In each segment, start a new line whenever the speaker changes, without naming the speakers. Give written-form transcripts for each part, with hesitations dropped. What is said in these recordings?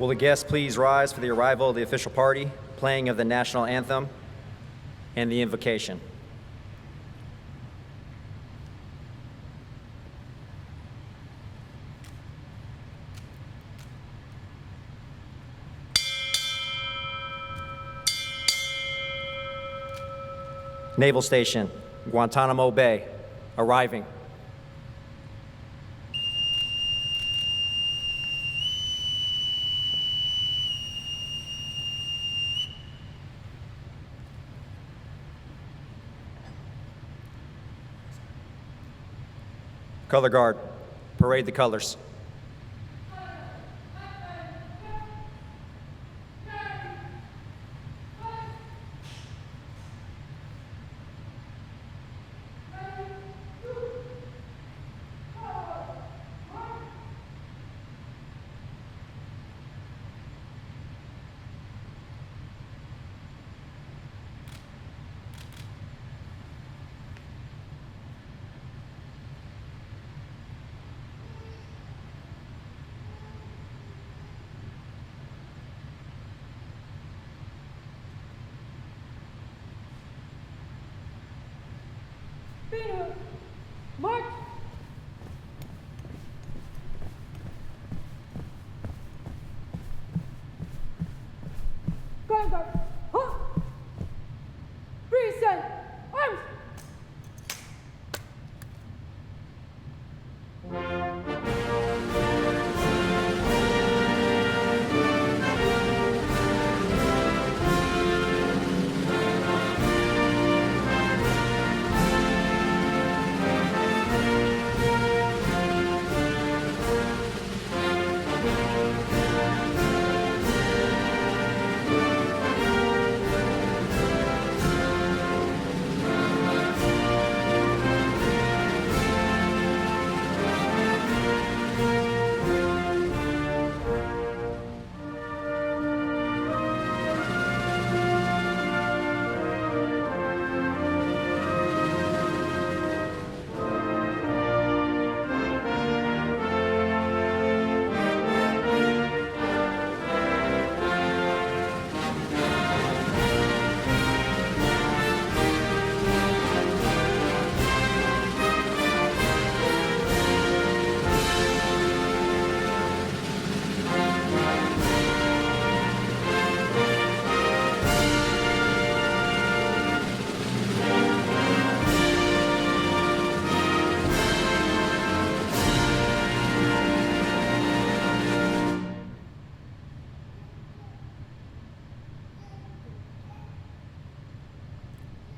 Will the guests please rise for the arrival of the official party, playing of the national anthem, and the invocation. Naval Station Guantanamo Bay, arriving. Color Guard, parade the colors.
March! Guard! Huh! Present! Arms!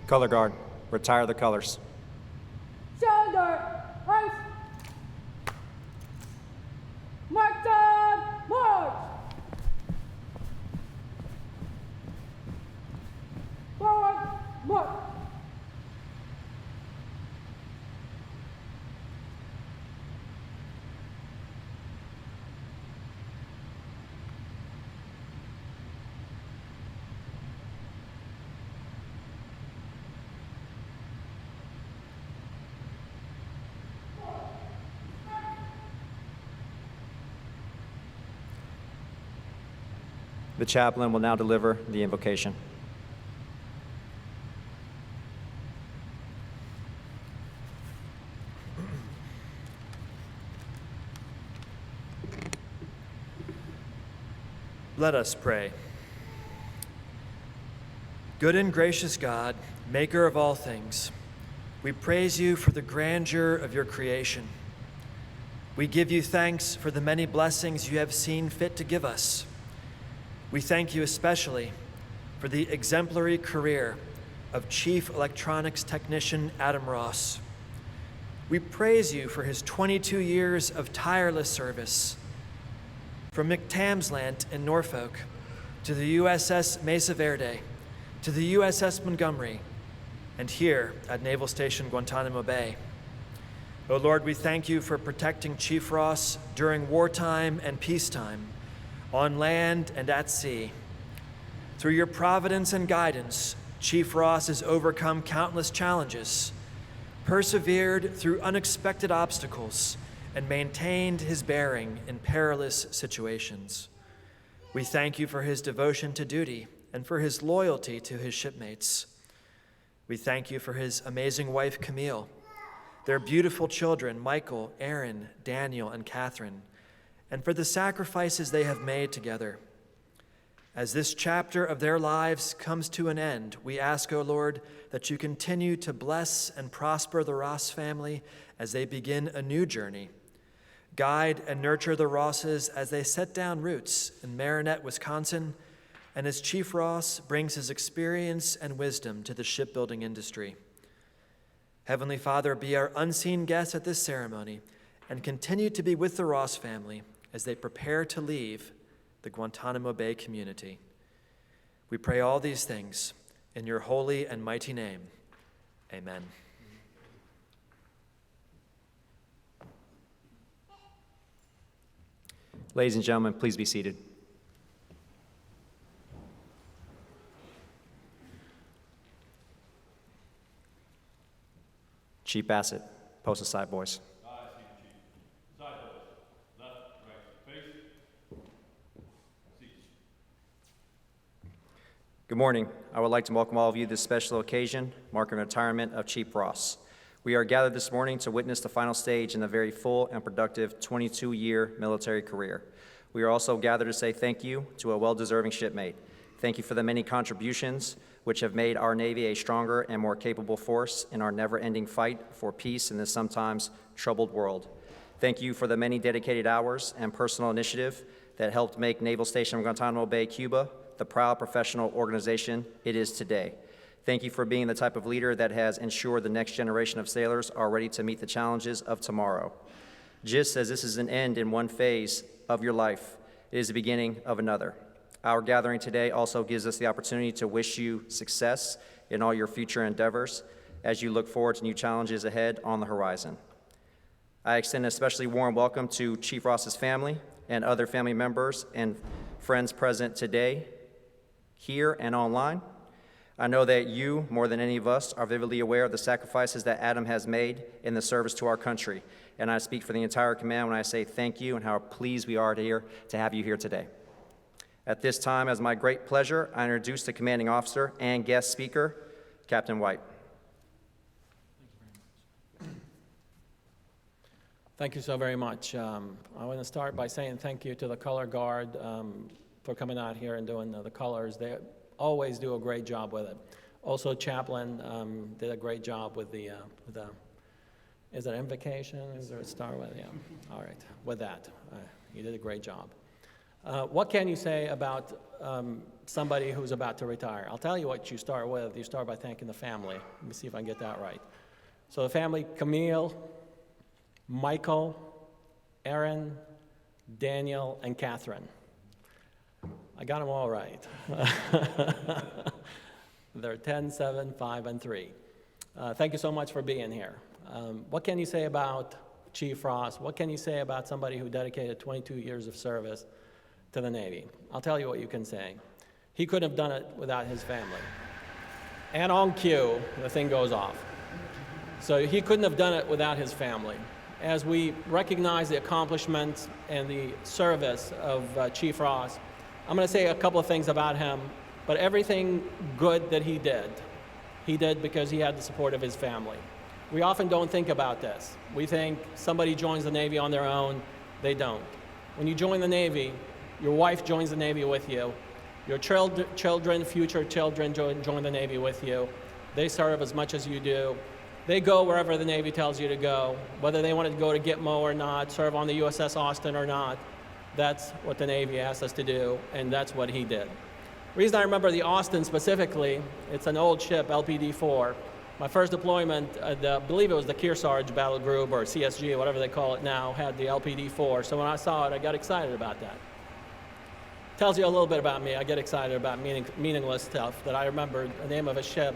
Color Guard, retire the colors.
Shoulder! Arms! Mark down! March! Forward! March!
The chaplain will now deliver the invocation.
Let us pray. Good and gracious God, maker of all things, we praise you for the grandeur of your creation. We give you thanks for the many blessings you have seen fit to give us. We thank you especially for the exemplary career of Chief Electronics Technician Adam Ross. We praise you for his 22 years of tireless service, from NCTAMS Lant in Norfolk to the USS Mesa Verde to the USS Montgomery, and here at Naval Station Guantanamo Bay. Oh Lord, we thank you for protecting Chief Ross during wartime and peacetime, on land and at sea. Through your providence and guidance, Chief Ross has overcome countless challenges, persevered through unexpected obstacles, and maintained his bearing in perilous situations. We thank you for his devotion to duty and for his loyalty to his shipmates. We thank you for his amazing wife, Camille, their beautiful children, Michael, Aaron, Daniel, and Catherine, and for the sacrifices they have made together. As this chapter of their lives comes to an end, we ask, O Lord, that you continue to bless and prosper the Ross family as they begin a new journey. Guide and nurture the Rosses as they set down roots in Marinette, Wisconsin, and as Chief Ross brings his experience and wisdom to the shipbuilding industry. Heavenly Father, be our unseen guest at this ceremony and continue to be with the Ross family as they prepare to leave the Guantanamo Bay community. We pray all these things in your holy and mighty name. Amen.
Ladies and gentlemen, please be seated. Chief Bassett, post aside, boys. Good morning. I would like to welcome all of you to this special occasion, marking the retirement of Chief Ross. We are gathered this morning to witness the final stage in a very full and productive 22-year military career. We are also gathered to say thank you to a well-deserving shipmate. Thank you for the many contributions which have made our Navy a stronger and more capable force in our never-ending fight for peace in this sometimes troubled world. Thank you for the many dedicated hours and personal initiative that helped make Naval Station Guantanamo Bay, Cuba, the proud professional organization it is today. Thank you for being the type of leader that has ensured the next generation of sailors are ready to meet the challenges of tomorrow. Just as this is an end in one phase of your life, it is the beginning of another. Our gathering today also gives us the opportunity to wish you success in all your future endeavors as you look forward to new challenges ahead on the horizon. I extend an especially warm welcome to Chief Ross's family and other family members and friends present today, here and online. I know that you, more than any of us, are vividly aware of the sacrifices that Adam has made in the service to our country. And I speak for the entire command when I say thank you and how pleased we are to have you here today. At this time, as my great pleasure, I introduce the commanding officer and guest speaker, Captain White.
Thank you so very much. I want to start by saying thank you to the color guard for coming out here and doing the colors. They always do a great job with it. Also, Chaplain did a great job with the is it invocation? Is there a star with it? Yeah. All right. With that, you did a great job. What can you say about somebody who's about to retire? I'll tell you what you start with. You start by thanking the family. Let me see if I can get that right. So the family: Camille, Michael, Aaron, Daniel, and Catherine. I got them all right. They're 10, 7, 5, and 3. Thank you so much for being here. What can you say about Chief Ross? What can you say about somebody who dedicated 22 years of service to the Navy? I'll tell you what you can say. He couldn't have done it without his family. And on cue, the thing goes off. So he couldn't have done it without his family. As we recognize the accomplishments and the service of Chief Ross, I'm going to say a couple of things about him, but everything good that he did because he had the support of his family. We often don't think about this. We think somebody joins the Navy on their own. They don't. When you join the Navy, your wife joins the Navy with you. Your children, future children join the Navy with you. They serve as much as you do. They go wherever the Navy tells you to go, whether they wanted to go to Gitmo or not, serve on the USS Austin or not. That's what the Navy asked us to do, and that's what he did. The reason I remember the Austin specifically, it's an old ship, LPD-4. My first deployment, I believe it was the Kearsarge Battle Group, or CSG, whatever they call it now, had the LPD-4. So when I saw it, I got excited about that. Tells you a little bit about me. I get excited about meaningless stuff that I remember the name of a ship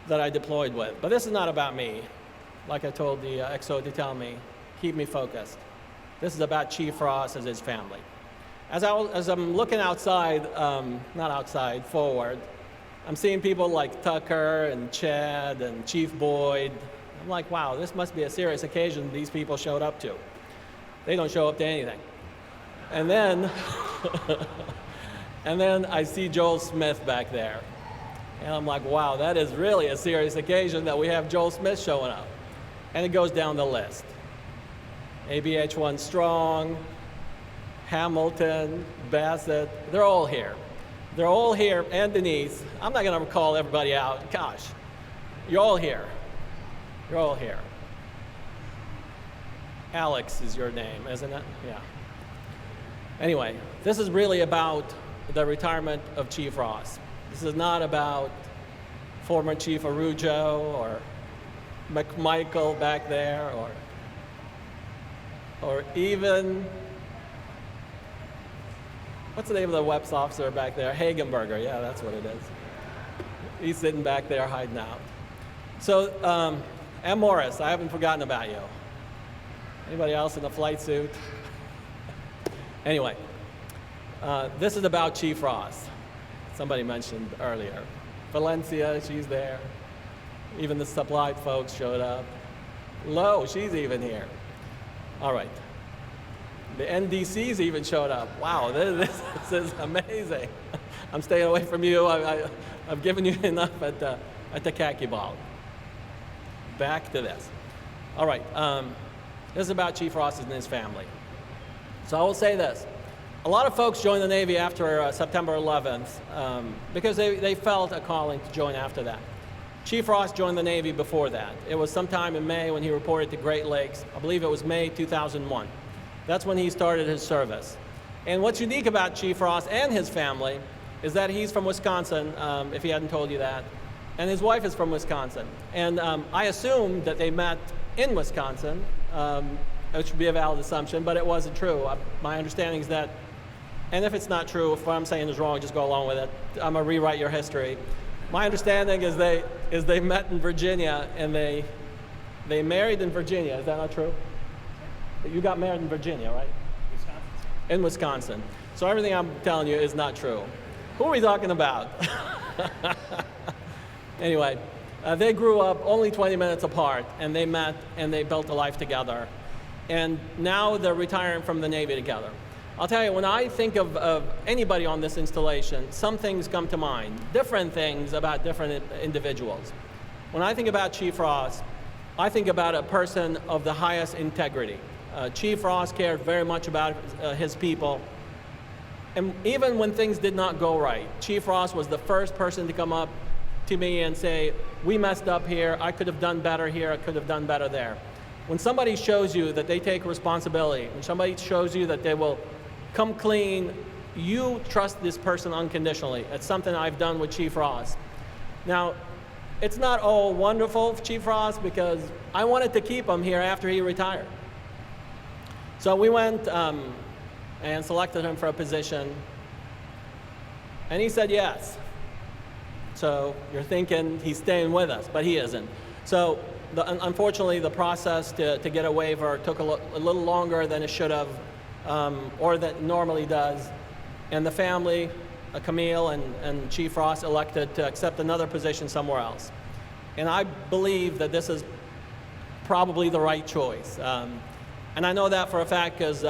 that I deployed with. But this is not about me. Like I told the XO to tell me, keep me focused. This is about Chief Ross and his family. As I'm looking outside, not outside, forward, I'm seeing people like Tucker and Chad and Chief Boyd. I'm like, wow, this must be a serious occasion these people showed up to. They don't show up to anything. And then, and then I see Joel Smith back there. And I'm like, wow, that is really a serious occasion that we have Joel Smith showing up. And it goes down the list. ABH-1 Strong, Hamilton, Bassett, they're all here. They're all here, and Denise. I'm not gonna call everybody out. Gosh, you're all here. You're all here. Alex is your name, isn't it? Yeah. Anyway, this is really about the retirement of Chief Ross. This is not about former Chief Arujo or McMichael back there or even, what's the name of the WEPS officer back there? Hagenberger, yeah, that's what it is. He's sitting back there hiding out. So, M. Morris, I haven't forgotten about you. Anybody else in a flight suit? Anyway, this is about Chief Ross. Somebody mentioned earlier. Valencia, she's there. Even the supply folks showed up. Lowe, she's even here. All right. The NDCs even showed up. Wow, this is amazing. I'm staying away from you. I've given you enough at the khaki ball. Back to this. All right, this is about Chief Ross and his family. So I will say this. A lot of folks joined the Navy after September 11th because they felt a calling to join after that. Chief Ross joined the Navy before that. It was sometime in May when he reported to Great Lakes. I believe it was May 2001. That's when he started his service. And what's unique about Chief Ross and his family is that he's from Wisconsin, if he hadn't told you that, and his wife is from Wisconsin. And I assumed that they met in Wisconsin, which would be a valid assumption, but it wasn't true. My understanding is that, and if it's not true, if what I'm saying is wrong, just go along with it. I'm gonna rewrite your history. My understanding is they met in Virginia and they married in Virginia. Is that not true? You got married in Virginia, right? Wisconsin. In Wisconsin. So everything I'm telling you is not true. Who are we talking about? Anyway, they grew up only 20 minutes apart, and they met and they built a life together. And now they're retiring from the Navy together. I'll tell you, when I think of anybody on this installation, some things come to mind, different things about different individuals. When I think about Chief Ross, I think about a person of the highest integrity. Chief Ross cared very much about his people. And even when things did not go right, Chief Ross was the first person to come up to me and say, we messed up here, I could have done better here, I could have done better there. When somebody shows you that they take responsibility, when somebody shows you that they will come clean, you trust this person unconditionally. It's something I've done with Chief Ross. Now, it's not all wonderful for Chief Ross because I wanted to keep him here after he retired. So we went and selected him for a position, and he said yes. So you're thinking he's staying with us, but he isn't. So unfortunately, the process to get a waiver took a little longer than it should have, or that it normally does. And the family, Camille and Chief Ross, elected to accept another position somewhere else. And I believe that this is probably the right choice. And I know that for a fact because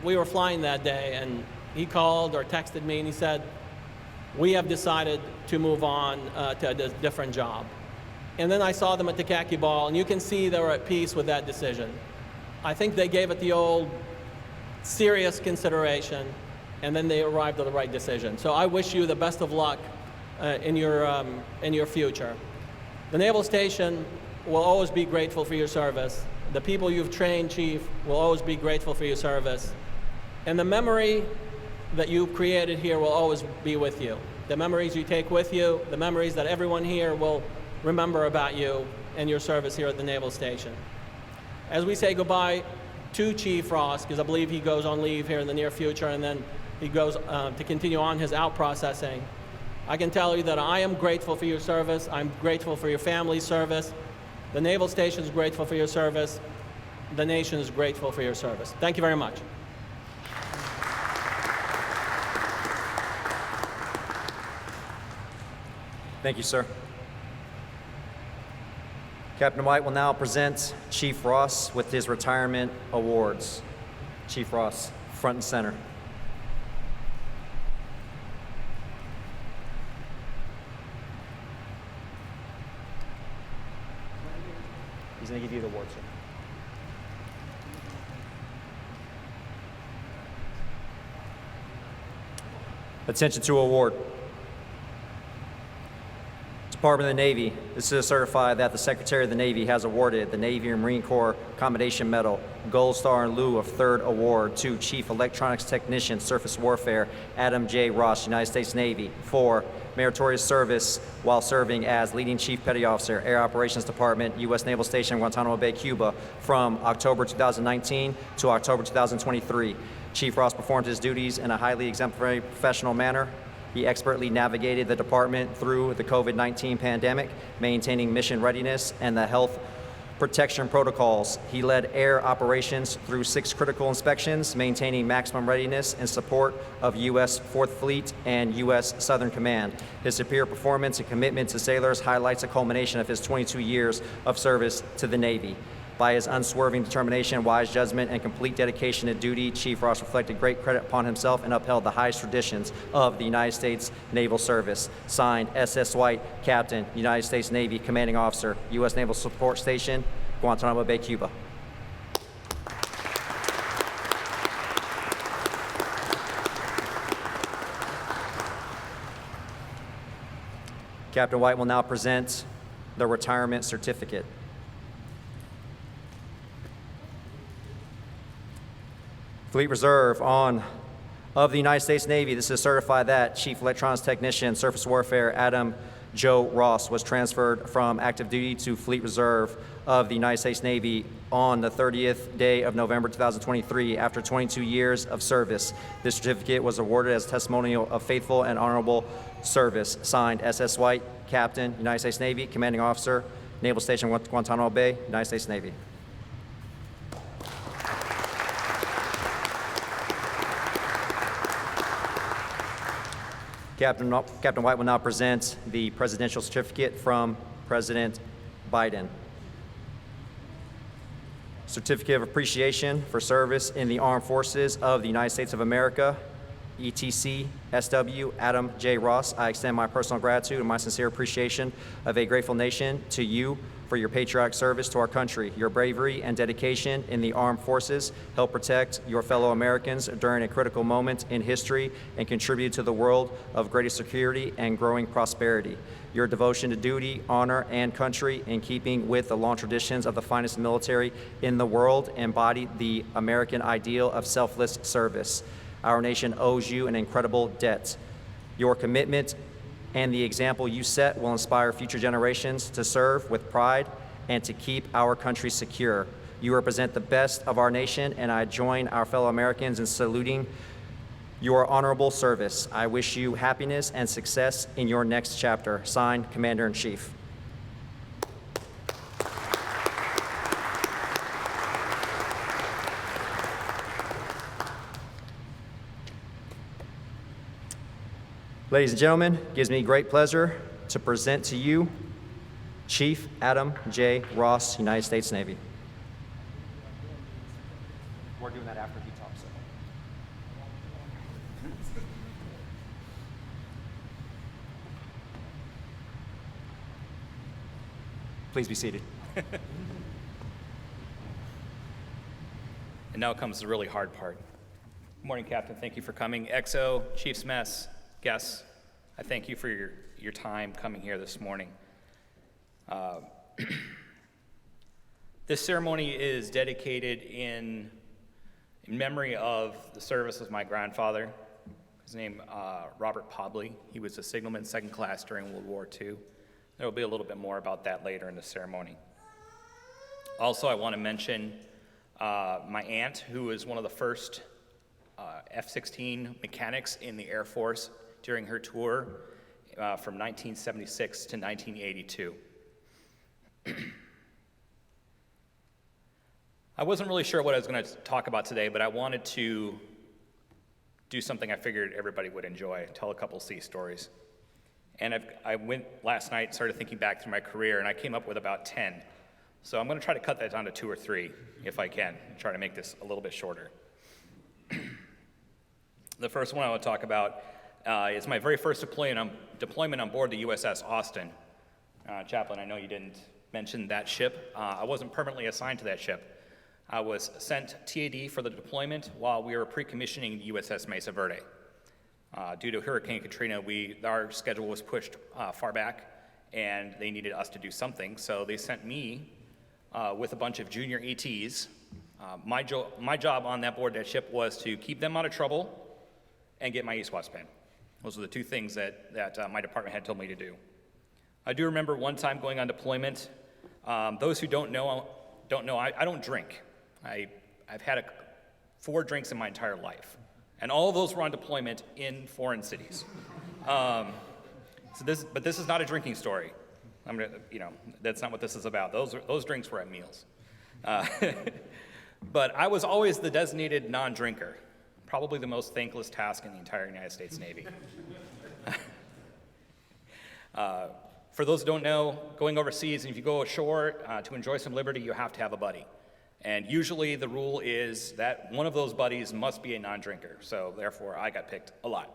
we were flying that day, and he called or texted me and he said, we have decided to move on to a different job. And then I saw them at the khaki ball, and you can see they were at peace with that decision. I think they gave it the old serious consideration, and then they arrived at the right decision. So I wish you the best of luck in your future. The Naval Station will always be grateful for your service. The people you've trained, Chief, will always be grateful for your service. And the memory that you created here will always be with you. The memories you take with you, the memories that everyone here will remember about you and your service here at the Naval Station. As we say goodbye to Chief Ross, because I believe he goes on leave here in the near future, and then he goes to continue on his out processing, I can tell you that I am grateful for your service. I'm grateful for your family's service. The Naval Station is grateful for your service. The nation is grateful for your service. Thank you very much.
Thank you, sir. Captain White will now present Chief Ross with his retirement awards. Chief Ross, front and center. He's going to give you the award, sir. Attention to award. Department of the Navy, this is to certify that the Secretary of the Navy has awarded the Navy and Marine Corps Commendation Medal, Gold Star in lieu of third award to Chief Electronics Technician, Surface Warfare, Adam J. Ross, United States Navy, for meritorious service while serving as Leading Chief Petty Officer, Air Operations Department, U.S. Naval Station Guantanamo Bay, Cuba, from October 2019 to October 2023. Chief Ross performed his duties in a highly exemplary professional manner. He expertly navigated the department through the COVID-19 pandemic, maintaining mission readiness and the health protection protocols. He led air operations through 6 critical inspections, maintaining maximum readiness in support of U.S. 4th Fleet and U.S. Southern Command. His superior performance and commitment to sailors highlights a culmination of his 22 years of service to the Navy. By his unswerving determination, wise judgment, and complete dedication to duty, Chief Ross reflected great credit upon himself and upheld the highest traditions of the United States Naval Service. Signed, S.S. White, Captain, United States Navy, Commanding Officer, U.S. Naval Support Station, Guantanamo Bay, Cuba. Captain White will now present the retirement certificate. Fleet Reserve of the United States Navy, this is certified that Chief Electronics Technician, Surface Warfare, Adam Joe Ross was transferred from active duty to Fleet Reserve of the United States Navy on the 30th day of November 2023 after 22 years of service. This certificate was awarded as testimonial of faithful and honorable service. Signed, S.S. White, Captain, United States Navy, Commanding Officer, Naval Station Guantanamo Bay, United States Navy. Captain White will now present the presidential certificate from President Biden. Certificate of Appreciation for Service in the Armed Forces of the United States of America, ETC SW Adam J. Ross. I extend my personal gratitude and my sincere appreciation of a grateful nation to you for your patriotic service to our country. Your bravery and dedication in the armed forces help protect your fellow Americans during a critical moment in history and contribute to the world of greater security and growing prosperity. Your devotion to duty, honor, and country, in keeping with the long traditions of the finest military in the world, embody the American ideal of selfless service. Our nation owes you an incredible debt. Your commitment and the example you set will inspire future generations to serve with pride and to keep our country secure. You represent the best of our nation, and I join our fellow Americans in saluting your honorable service. I wish you happiness and success in your next chapter. Signed, Commander-in-Chief. Ladies and gentlemen, it gives me great pleasure to present to you Chief Adam J. Ross, United States Navy. We're doing that after he talks. Please be seated.
And now comes the really hard part. Good morning, Captain. Thank you for coming. XO, Chief's Mess, guests, I thank you for your time coming here this morning. This ceremony is dedicated in memory of the service of my grandfather. His name, Robert Pobley. He was a signalman second class during World War II. There will be a little bit more about that later in the ceremony. Also, I want to mention my aunt, who was one of the first F-16 mechanics in the Air Force during her tour from 1976 to 1982. I wasn't really sure what I was going to talk about today, but I wanted to do something I figured everybody would enjoy, tell a couple sea stories. And I went last night, started thinking back through my career, and I came up with about 10. So I'm going to try to cut that down to 2 or 3, if I can, and try to make this a little bit shorter. The first one I want to talk about is my very first deployment on board the USS Austin. Chaplain, I know you didn't mentioned that ship. I wasn't permanently assigned to that ship. I was sent TAD for the deployment while we were pre-commissioning the USS Mesa Verde. Due to Hurricane Katrina, our schedule was pushed far back, and they needed us to do something, so they sent me with a bunch of junior ETs. My job on that board, that ship, was to keep them out of trouble and get my ESWAS pin. Those are the two things that my department had told me to do. I do remember one time going on deployment. Those who don't know, I don't drink. I've had 4 drinks in my entire life, and all of those were on deployment in foreign cities. But this is not a drinking story. That's not what this is about. Those drinks were at meals. But I was always the designated non-drinker, probably the most thankless task in the entire United States Navy. For those who don't know, going overseas, and if you go ashore to enjoy some liberty, you have to have a buddy. And usually the rule is that one of those buddies must be a non-drinker, so therefore I got picked a lot.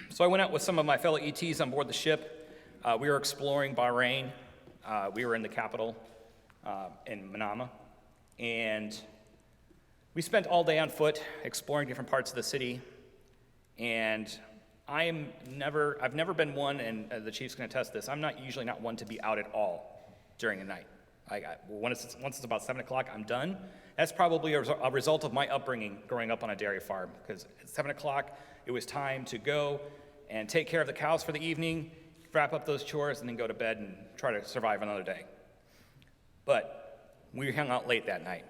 So I went out with some of my fellow ETs on board the ship. We were exploring Bahrain. We were in the capital in Manama. And we spent all day on foot exploring different parts of the city. And I've never been one, and the chief's going to test this, I'm usually not one to be out at all during the night. Once it's about 7 o'clock, I'm done. That's probably a result of my upbringing growing up on a dairy farm, because at 7 o'clock, it was time to go and take care of the cows for the evening, wrap up those chores, and then go to bed and try to survive another day. But we hung out late that night.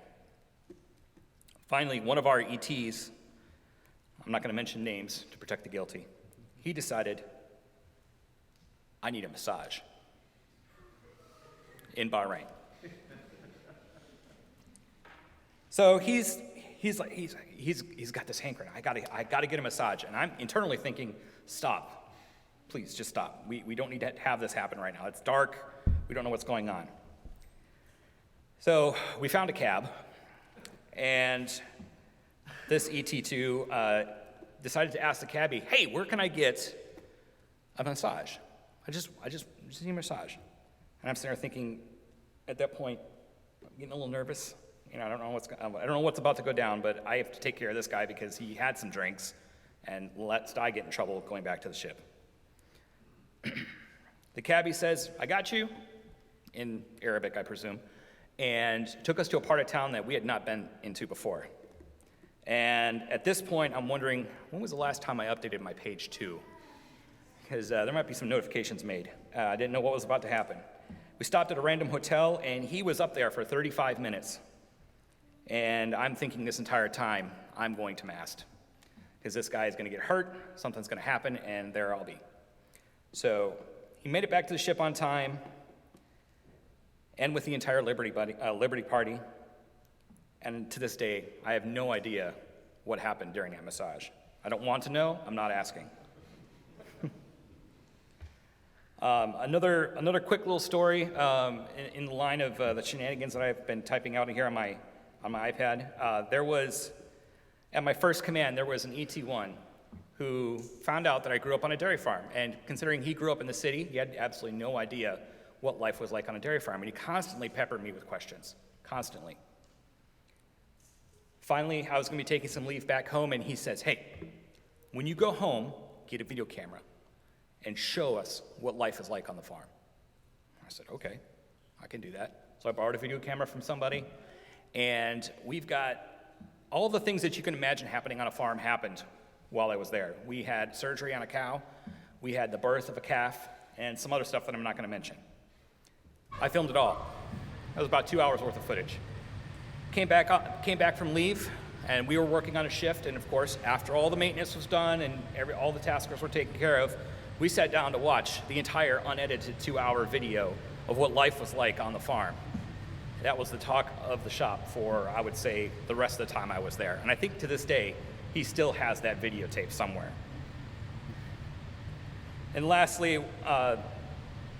Finally, one of our ETs, I'm not going to mention names to protect the guilty, he decided, I need a massage in Bahrain. So he's got this hankering. I gotta get a massage, and I'm internally thinking, stop, please, just stop. We don't need to have this happen right now. It's dark. We don't know what's going on. So we found a cab, and this ET2 decided to ask the cabbie, hey, where can I get a massage? I just need a massage. And I'm sitting there thinking, at that point, I'm getting a little nervous. I don't know what's about to go down, but I have to take care of this guy because he had some drinks, and lest I get in trouble going back to the ship. The cabbie says, I got you, in Arabic, I presume, and took us to a part of town that we had not been into before. And at this point, I'm wondering, when was the last time I updated my page 2? Because there might be some notifications made. I didn't know what was about to happen. We stopped at a random hotel, and he was up there for 35 minutes. And I'm thinking this entire time, I'm going to mast. Because this guy is going to get hurt, something's going to happen, and there I'll be. So he made it back to the ship on time, and with the entire Liberty Party. And to this day, I have no idea what happened during that massage. I don't want to know, I'm not asking. Another quick little story in the line of the shenanigans that I've been typing out in here on my iPad. At my first command, there was an ET1 who found out that I grew up on a dairy farm. And considering he grew up in the city, he had absolutely no idea what life was like on a dairy farm. And he constantly peppered me with questions, constantly. Finally, I was going to be taking some leave back home, and he says, hey, when you go home, get a video camera and show us what life is like on the farm. I said, okay, I can do that. So I borrowed a video camera from somebody, and we've got all the things that you can imagine happening on a farm happened while I was there. We had surgery on a cow, we had the birth of a calf, and some other stuff that I'm not going to mention. I filmed it all. That was about 2 hours worth of footage. Came back from leave, and we were working on a shift, and of course, after all the maintenance was done and all the taskers were taken care of, we sat down to watch the entire unedited 2-hour video of what life was like on the farm. That was the talk of the shop for, I would say, the rest of the time I was there. And I think to this day, he still has that videotape somewhere. And lastly,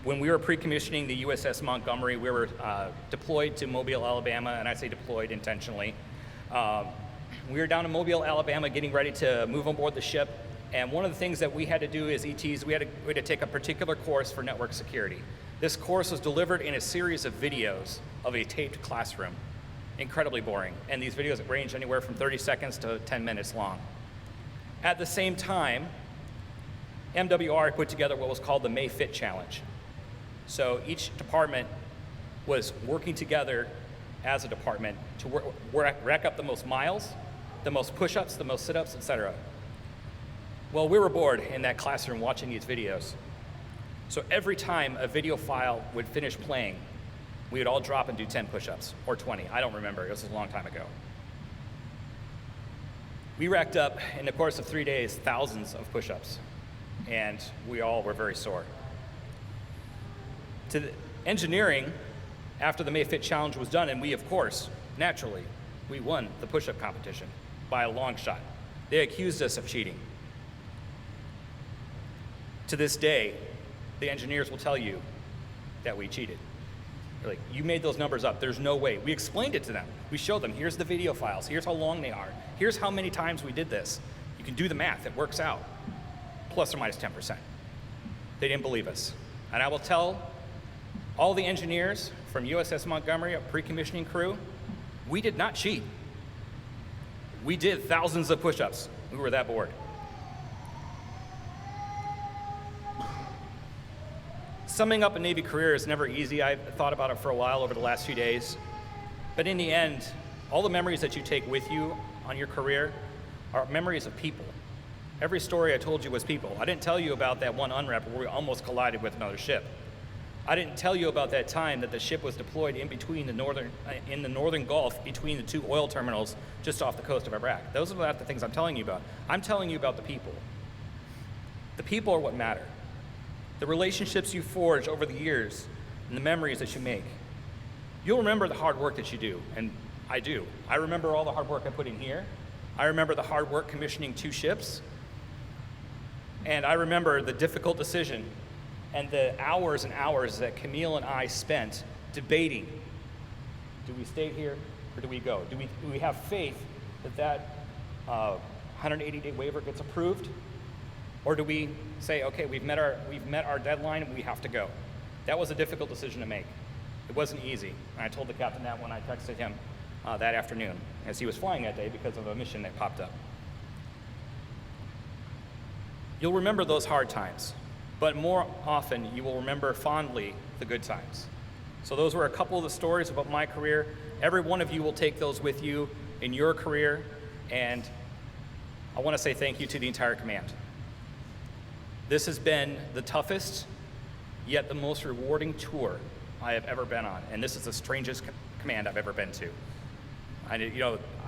when we were pre-commissioning the USS Montgomery, we were deployed to Mobile, Alabama, and I say deployed intentionally. We were down in Mobile, Alabama, getting ready to move on board the ship. And one of the things that we had to do as ETs, we had to take a particular course for network security. This course was delivered in a series of videos of a taped classroom. Incredibly boring. And these videos range anywhere from 30 seconds to 10 minutes long. At the same time, MWR put together what was called the May Fit Challenge. So each department was working together as a department to rack up the most miles, the most push-ups, the most sit-ups, etc. Well, we were bored in that classroom watching these videos. So every time a video file would finish playing, we would all drop and do 10 push-ups, or 20, I don't remember, it was a long time ago. We racked up, in the course of 3 days, thousands of push-ups, and we all were very sore. To the engineering, after the May Fit Challenge was done, and we, of course, naturally, we won the push-up competition by a long shot. They accused us of cheating. To this day, the engineers will tell you that we cheated. They're like, you made those numbers up, there's no way. We explained it to them. We showed them, here's the video files, here's how long they are, here's how many times we did this. You can do the math, it works out, plus or minus 10%. They didn't believe us. And I will tell all the engineers from USS Montgomery, a pre-commissioning crew, we did not cheat. We did thousands of push-ups. We were that bored. Summing up a Navy career is never easy. I've thought about it for a while over the last few days. But in the end, all the memories that you take with you on your career are memories of people. Every story I told you was people. I didn't tell you about that one unrep where we almost collided with another ship. I didn't tell you about that time that the ship was deployed in the northern Gulf between the two oil terminals just off the coast of Iraq. Those are not the things I'm telling you about. I'm telling you about the people. The people are what matter. The relationships you forge over the years and the memories that you make. You'll remember the hard work that you do, and I do. I remember all the hard work I put in here. I remember the hard work commissioning 2 ships. And I remember the difficult decision and the hours and hours that Camille and I spent debating, do we stay here or do we go? Do we have faith that 180-day waiver gets approved? Or do we say, okay, we've met our deadline and we have to go? That was a difficult decision to make. It wasn't easy. And I told the captain that when I texted him that afternoon, as he was flying that day because of a mission that popped up. You'll remember those hard times, but more often you will remember fondly the good times. So those were a couple of the stories about my career. Every one of you will take those with you in your career, and I want to say thank you to the entire command. This has been the toughest, yet the most rewarding tour I have ever been on, and this is the strangest command I've ever been to. I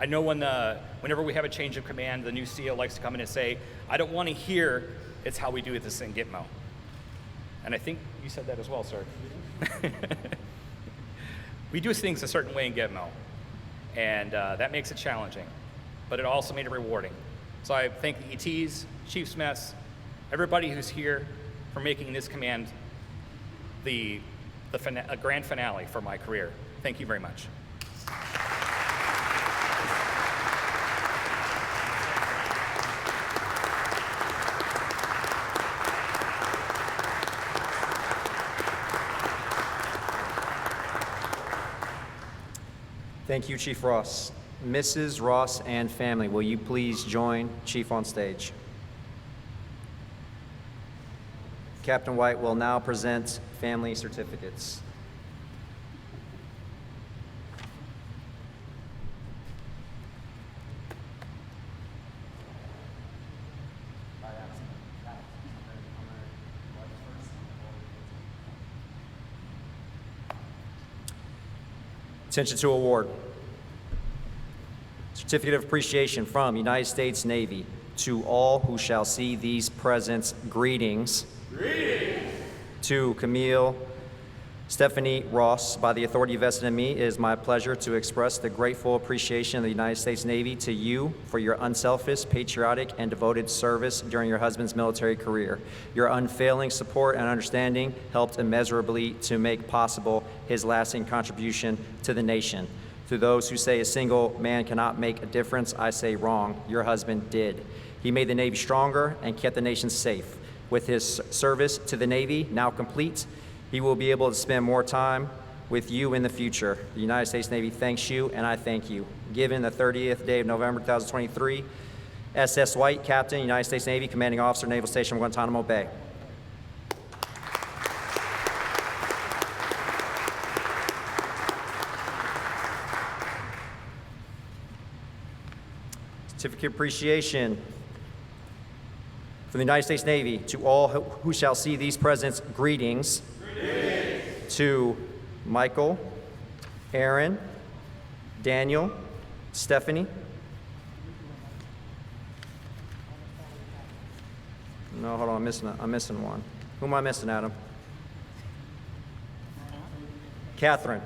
know whenever we have a change of command, the new CEO likes to come in and say, I don't want to hear it's how we do this in Gitmo. And I think you said that as well, sir. We do things a certain way in Gitmo, and that makes it challenging, but it also made it rewarding. So I thank the ETs, Chief's Mess, everybody who's here for making this command a grand finale for my career. Thank you very much.
Thank you, Chief Ross. Mrs. Ross and family, will you please join Chief on stage? Captain White will now present family certificates. Attention to award. Certificate of Appreciation from United States Navy to all who shall see these presents. Greetings. Greetings. To Camille Stephanie Ross, by the authority vested in me, it is my pleasure to express the grateful appreciation of the United States Navy to you for your unselfish, patriotic, and devoted service during your husband's military career. Your unfailing support and understanding helped immeasurably to make possible his lasting contribution to the nation. To those who say a single man cannot make a difference, I say wrong. Your husband did. He made the Navy stronger and kept the nation safe. With his service to the Navy now complete, He will be able to spend more time with you in the future. The United States Navy thanks you, and I thank you. Given the 30th day of November 2023, SS White, Captain, United States Navy, Commanding Officer, Naval Station Guantanamo Bay. Certificate of appreciation from the United States Navy to all who shall see these presents. Greetings. To Michael, Aaron, Daniel, Stephanie. No, hold on, I'm missing one. Who am I missing, Adam? Catherine.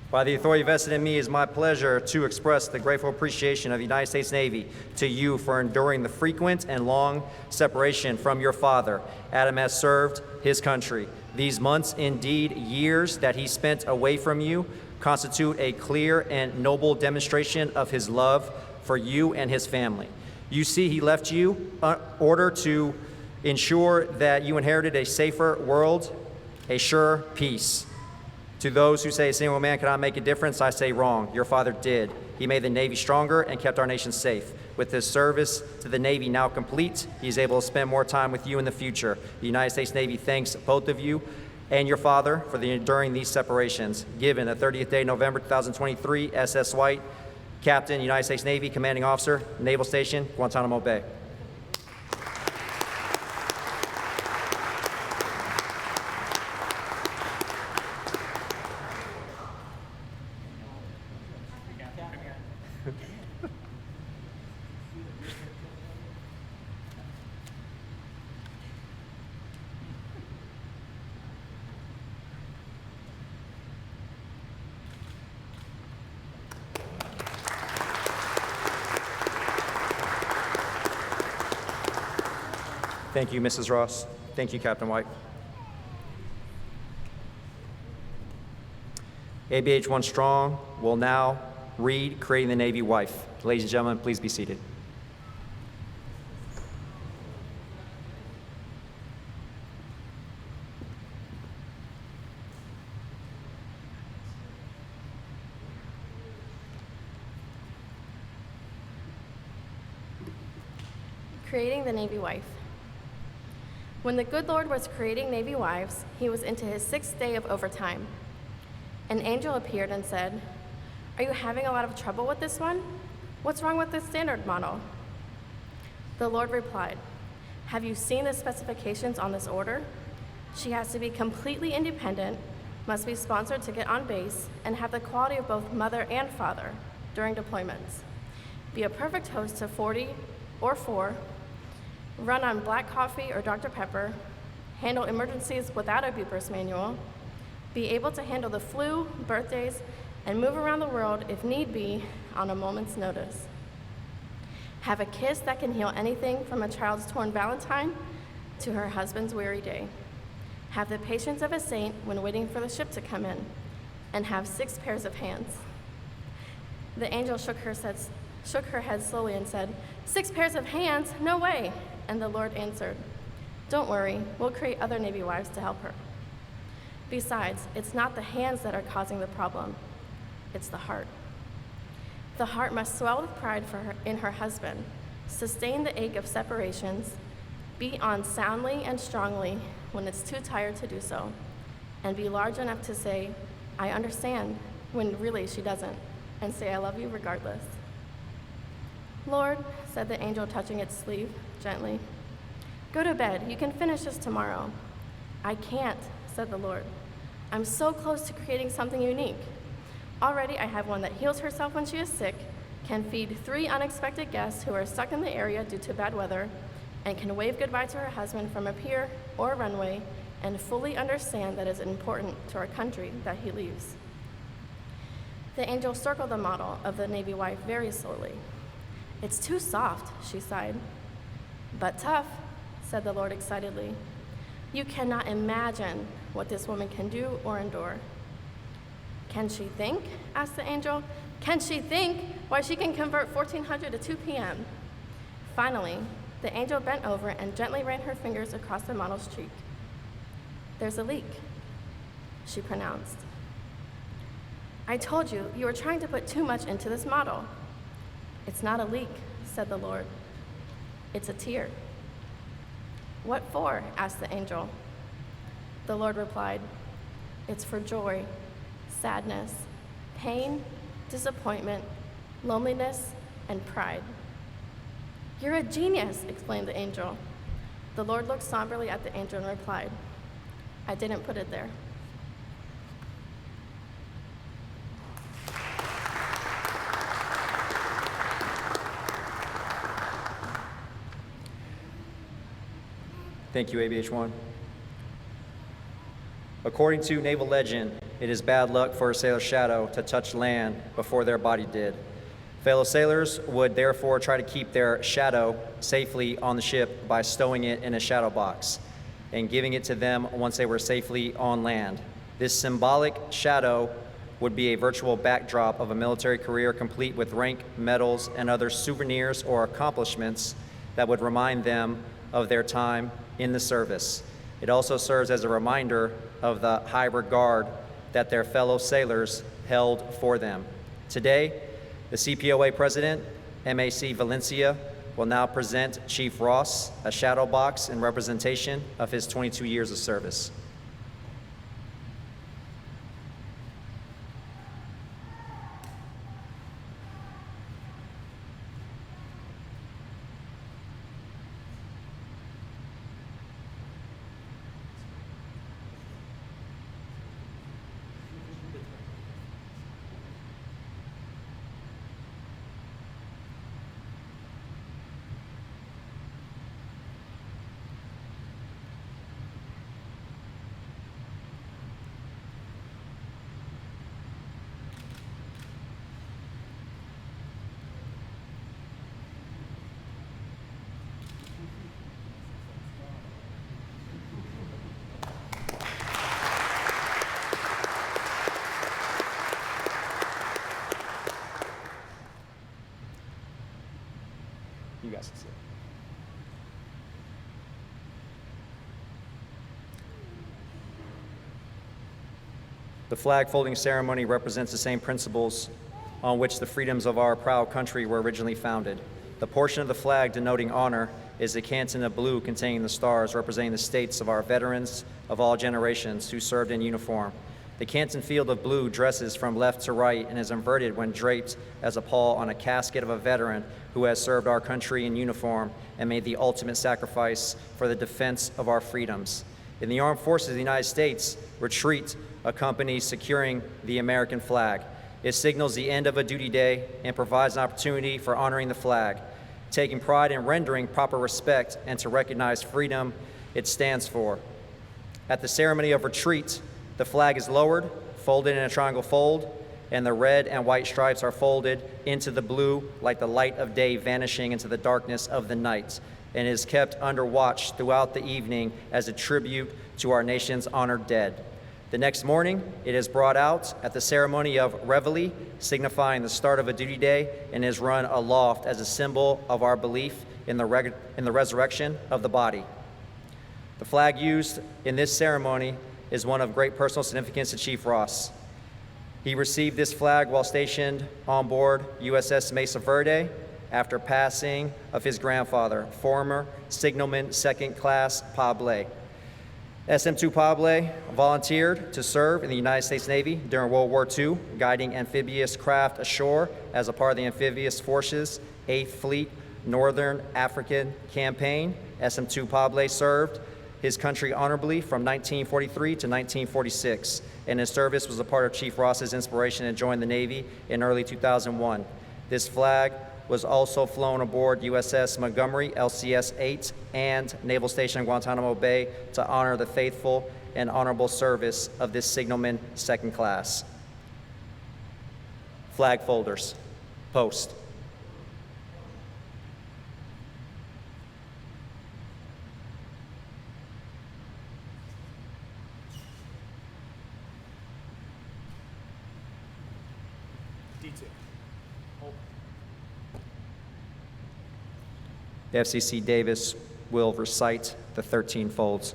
By the authority vested in me, it is my pleasure to express the grateful appreciation of the United States Navy to you for enduring the frequent and long separation from your father. Adam has served his country. These months, indeed years, that he spent away from you constitute a clear and noble demonstration of his love for you and his family. You see, he left you in order to ensure that you inherited a safer world, a sure peace. To those who say a single man cannot make a difference, I say wrong. Your father did. He made the Navy stronger and kept our nation safe. With his service to the Navy now complete, he's able to spend more time with you in the future. The United States Navy thanks both of you and your father for enduring these separations. Given the 30th day, November 2023, SS White, Captain, United States Navy, Commanding Officer, Naval Station, Guantanamo Bay. Thank you, Mrs. Ross. Thank you, Captain White. ABH 1 Strong will now read Creating the Navy Wife. Ladies and gentlemen, please be seated.
Creating the Navy Wife. When the good Lord was creating Navy wives, he was into his 6th day of overtime. An angel appeared and said, "Are you having a lot of trouble with this one? What's wrong with the standard model?" The Lord replied, "Have you seen the specifications on this order? She has to be completely independent, must be sponsored to get on base, and have the quality of both mother and father during deployments. Be a perfect host to 40 or 4, run on black coffee or Dr. Pepper, handle emergencies without a beeper's manual, be able to handle the flu, birthdays, and move around the world if need be on a moment's notice. Have a kiss that can heal anything from a child's torn Valentine to her husband's weary day. Have the patience of a saint when waiting for the ship to come in, and have 6 pairs of hands." The angel shook her head slowly and said, "6 pairs of hands? No way." And the Lord answered, "Don't worry, we'll create other Navy wives to help her. Besides, it's not the hands that are causing the problem, it's the heart. The heart must swell with pride in her husband, sustain the ache of separations, beat on soundly and strongly when it's too tired to do so, and be large enough to say, 'I understand,' when really she doesn't, and say, 'I love you regardless.'" "Lord," said the angel, touching its sleeve gently, "go to bed. You can finish this tomorrow." "I can't," said the Lord. "I'm so close to creating something unique. Already I have one that heals herself when she is sick, can feed 3 unexpected guests who are stuck in the area due to bad weather, and can wave goodbye to her husband from a pier or a runway and fully understand that it is important to our country that he leaves." The angel circled the model of the Navy wife very slowly. "It's too soft," she sighed. "But tough," said the Lord excitedly. "You cannot imagine what this woman can do or endure." "Can she think?" asked the angel. "Can she think? Why, she can convert 1400 to 2 p.m. Finally, the angel bent over and gently ran her fingers across the model's cheek. "There's a leak," she pronounced. "I told you, you were trying to put too much into this model." "It's not a leak," said the Lord. "It's a tear." "What for?" asked the angel. The Lord replied, "It's for joy, sadness, pain, disappointment, loneliness, and pride." "You're a genius," explained the angel. The Lord looked somberly at the angel and replied, "I didn't put it there."
Thank you, ABH-1. According to naval legend, it is bad luck for a sailor's shadow to touch land before their body did. Fellow sailors would therefore try to keep their shadow safely on the ship by stowing it in a shadow box and giving it to them once they were safely on land. This symbolic shadow would be a virtual backdrop of a military career complete with rank, medals, and other souvenirs or accomplishments that would remind them of their time in the service. It also serves as a reminder of the high regard that their fellow sailors held for them. Today, the CPOA President, MAC Valencia, will now present Chief Ross a shadow box in representation of his 22 years of service. You guys can see it. The flag folding ceremony represents the same principles on which the freedoms of our proud country were originally founded. The portion of the flag denoting honor is the canton of blue containing the stars representing the states of our veterans of all generations who served in uniform. The canton field of blue dresses from left to right and is inverted when draped as a pall on a casket of a veteran who has served our country in uniform and made the ultimate sacrifice for the defense of our freedoms. In the armed forces of the United States, retreat accompanies securing the American flag. It signals the end of a duty day and provides an opportunity for honoring the flag, taking pride in rendering proper respect and to recognize freedom it stands for. At the ceremony of retreat, the flag is lowered, folded in a triangle fold, and the red and white stripes are folded into the blue like the light of day vanishing into the darkness of the night, and is kept under watch throughout the evening as a tribute to our nation's honored dead. The next morning, it is brought out at the ceremony of reveille, signifying the start of a duty day, and is run aloft as a symbol of our belief in the resurrection of the body. The flag used in this ceremony is one of great personal significance to Chief Ross. He received this flag while stationed on board USS Mesa Verde after passing of his grandfather, former signalman 2nd Class Pable. SM-2 Pable volunteered to serve in the United States Navy during World War II, guiding amphibious craft ashore as a part of the Amphibious Forces 8th Fleet Northern African Campaign. SM-2 Pable served his country honorably from 1943 to 1946, and his service was a part of Chief Ross's inspiration to join the Navy in early 2001. This flag was also flown aboard USS Montgomery, LCS-8, and Naval Station Guantanamo Bay to honor the faithful and honorable service of this signalman 2nd Class. Flag folders, post. The FCC Davis will recite the 13 folds.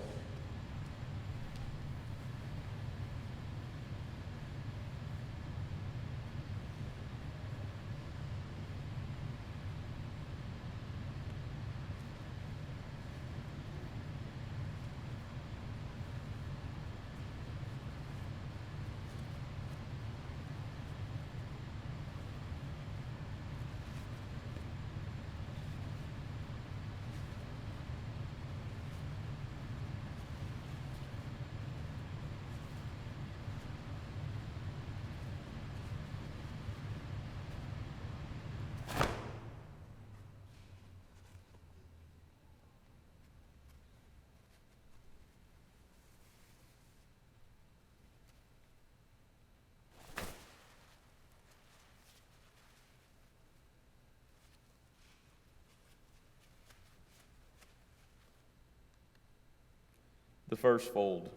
The first fold,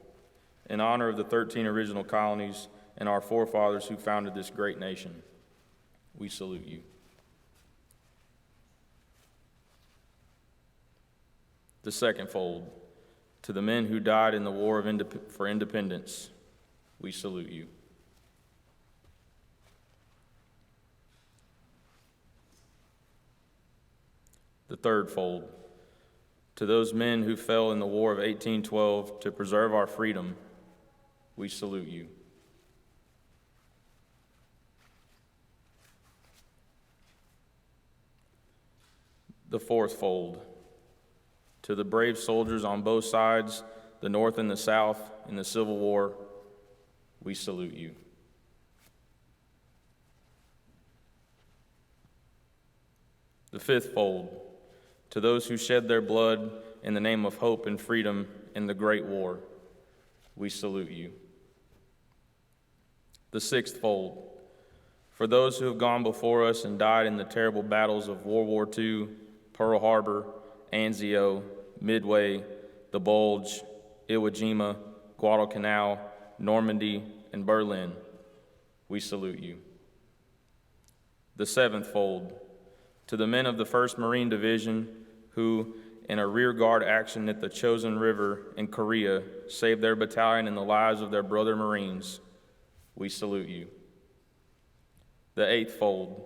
in honor of the 13 original colonies and our forefathers who founded this great nation, we salute you. The second fold, to the men who died in the war for independence, we salute you. The third fold, to those men who fell in the War of 1812 to preserve our freedom, we salute you. The fourth fold, to the brave soldiers on both sides, the North and the South, in the Civil War, we salute you. The fifth fold, to those who shed their blood in the name of hope and freedom in the Great War, we salute you. The sixth fold, for those who have gone before us and died in the terrible battles of World War II, Pearl Harbor, Anzio, Midway, the Bulge, Iwo Jima, Guadalcanal, Normandy, and Berlin, we salute you. The seventh fold, to the men of the 1st Marine Division who, in a rearguard action at the Chosin River in Korea, saved their battalion and the lives of their brother Marines, we salute you. The eighth fold,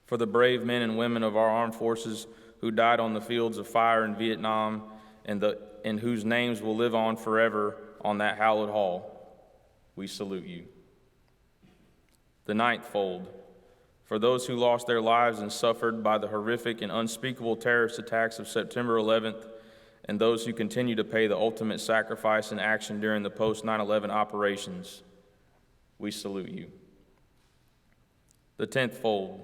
for the brave men and women of our armed forces who died on the fields of fire in Vietnam and whose names will live on forever on that hallowed hall, we salute you. The ninth fold, for those who lost their lives and suffered by the horrific and unspeakable terrorist attacks of September 11th, and those who continue to pay the ultimate sacrifice in action during the post-9/11 operations, we salute you. The 10th fold,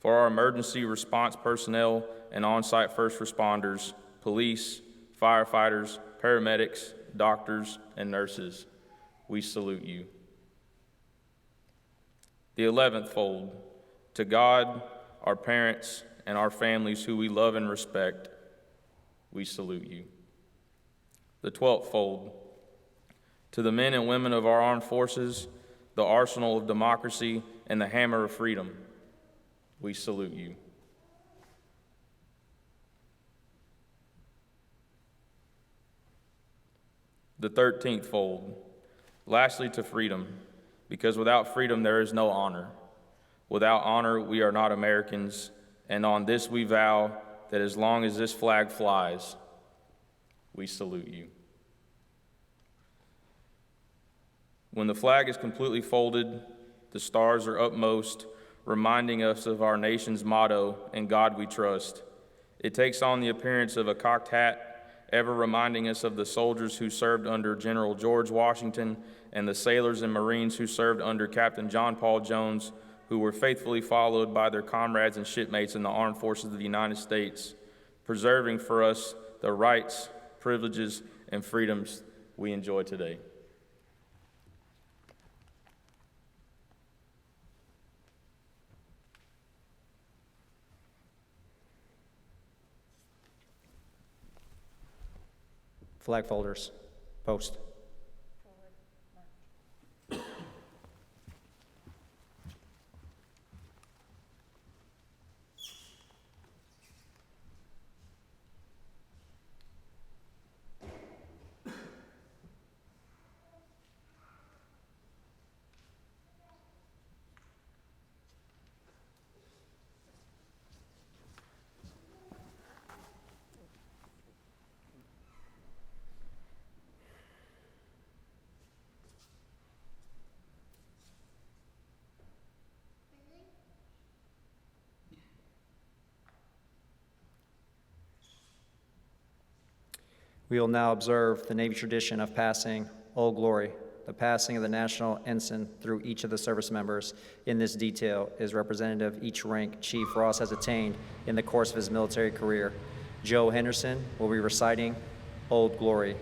for our emergency response personnel and on-site first responders, police, firefighters, paramedics, doctors, and nurses, we salute you. The 11th fold, to God, our parents, and our families who we love and respect, we salute you. The 12th fold, to the men and women of our armed forces, the arsenal of democracy and the hammer of freedom, we salute you. The 13th fold, lastly to freedom, because without freedom there is no honor. Without honor, we are not Americans, and on this we vow that as long as this flag flies, we salute you. When the flag is completely folded, the stars are upmost, reminding us of our nation's motto, "In God we trust." It takes on the appearance of a cocked hat, ever reminding us of the soldiers who served under General George Washington and the sailors and Marines who served under Captain John Paul Jones, who were faithfully followed by their comrades and shipmates in the armed forces of the United States, preserving for us the rights, privileges, and freedoms we enjoy today.
Flag folders, post. We will now observe the Navy tradition of passing Old Glory, the passing of the national ensign through each of the service members. In this detail is representative of each rank Chief Ross has attained in the course of his military career. Joe Henderson will be reciting Old Glory.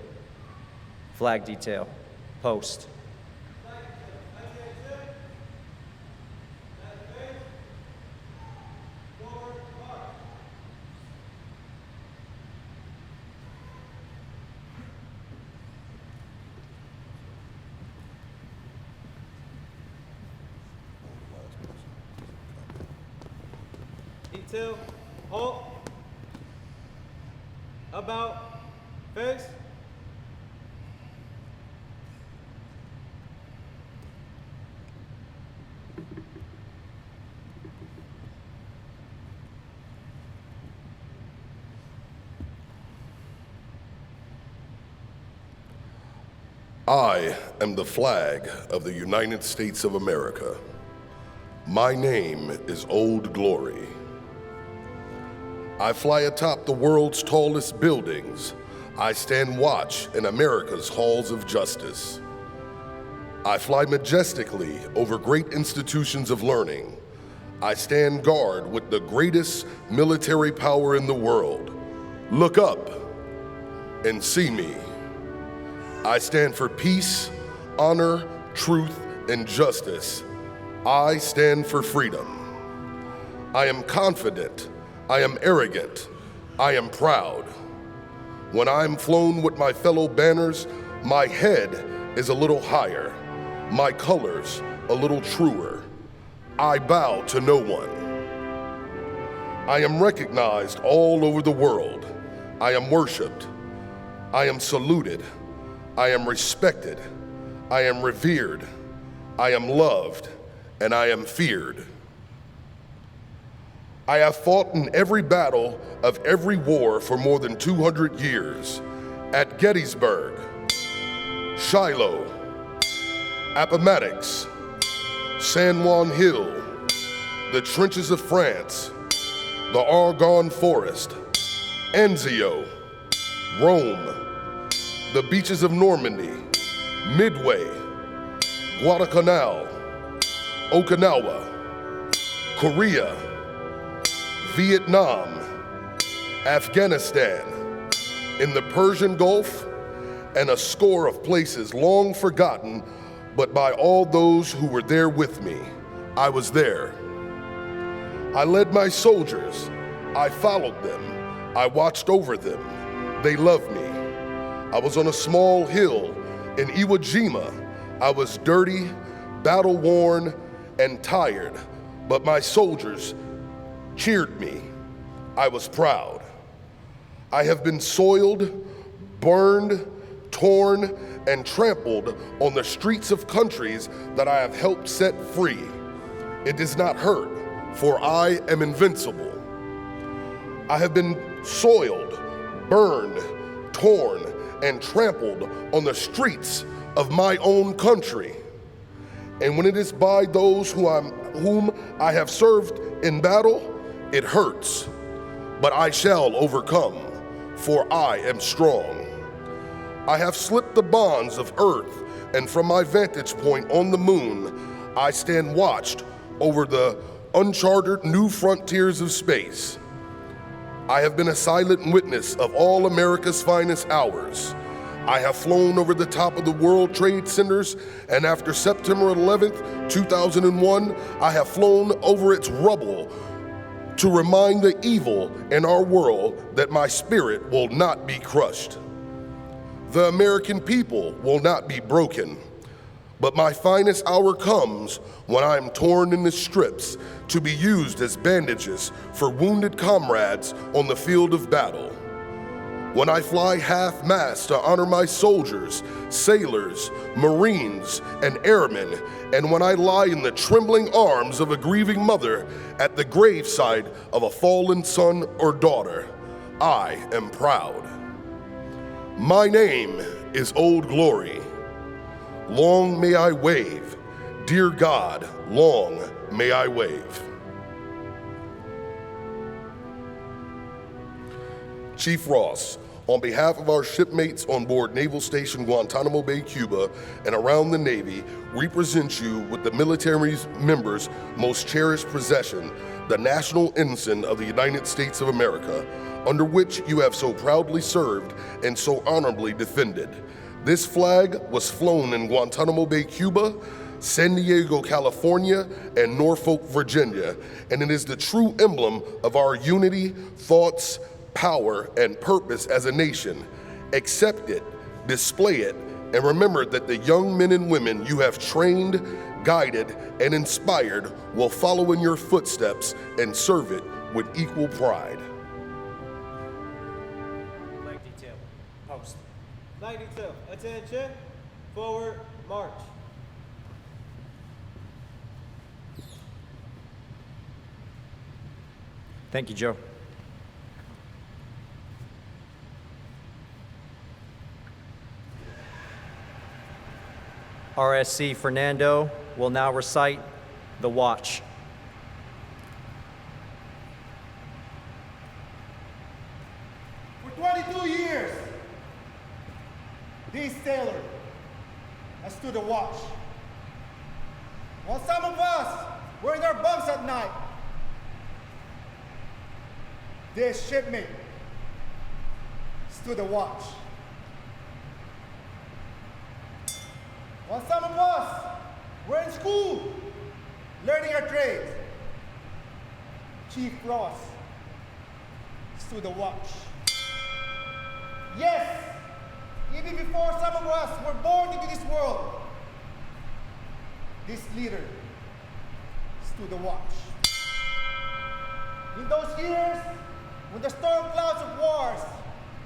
Flag detail, post.
2, halt. About, face.
I am the flag of the United States of America. My name is Old Glory. I fly atop the world's tallest buildings. I stand watch in America's halls of justice. I fly majestically over great institutions of learning. I stand guard with the greatest military power in the world. Look up and see me. I stand for peace, honor, truth, and justice. I stand for freedom. I am confident. I am arrogant. I am proud. When I'm flown with my fellow banners, my head is a little higher, my colors a little truer. I bow to no one. I am recognized all over the world. I am worshiped. I am saluted. I am respected. I am revered. I am loved, and I am feared. I have fought in every battle of every war for more than 200 years. At Gettysburg, Shiloh, Appomattox, San Juan Hill, the trenches of France, the Argonne Forest, Anzio, Rome, the beaches of Normandy, Midway, Guadalcanal, Okinawa, Korea, Vietnam, Afghanistan, in the Persian Gulf, and a score of places long forgotten, but by all those who were there with me. I was there. I led my soldiers. I followed them. I watched over them. They loved me. I was on a small hill in Iwo Jima. I was dirty, battle-worn, and tired, but my soldiers cheered me. I was proud. I have been soiled, burned, torn, and trampled on the streets of countries that I have helped set free. It does not hurt, for I am invincible. I have been soiled, burned, torn, and trampled on the streets of my own country. And when it is by those whom I have served in battle, it hurts, but I shall overcome, for I am strong. I have slipped the bonds of earth, and from my vantage point on the moon, I stand watched over the uncharted new frontiers of space. I have been a silent witness of all America's finest hours. I have flown over the top of the World Trade Centers, and after September 11th, 2001, I have flown over its rubble to remind the evil in our world that my spirit will not be crushed. The American people will not be broken, but my finest hour comes when I am torn into strips to be used as bandages for wounded comrades on the field of battle. When I fly half-mast to honor my soldiers, sailors, Marines, and airmen, and when I lie in the trembling arms of a grieving mother at the graveside of a fallen son or daughter, I am proud. My name is Old Glory. Long may I wave, dear God, long may I wave. Chief Ross, on behalf of our shipmates on board Naval Station Guantanamo Bay, Cuba, and around the Navy, we present you with the military's members' most cherished possession, the National Ensign of the United States of America, under which you have so proudly served and so honorably defended. This flag was flown in Guantanamo Bay, Cuba, San Diego, California, and Norfolk, Virginia, and it is the true emblem of our unity, thoughts, power, and purpose as a nation. Accept it, display it, and remember that the young men and women you have trained, guided, and inspired will follow in your footsteps and serve it with equal pride.
Flag detail, post. Flag detail, attention, forward, march.
Thank you, Joe. RSC Fernando will now recite the watch.
For 22 years, this sailor has stood a watch. While some of us were in our bunks at night, this shipmate stood a watch. While some of us were in school, learning our trades, Chief Ross stood a watch. Yes, even before some of us were born into this world, this leader stood a watch. In those years, when the storm clouds of wars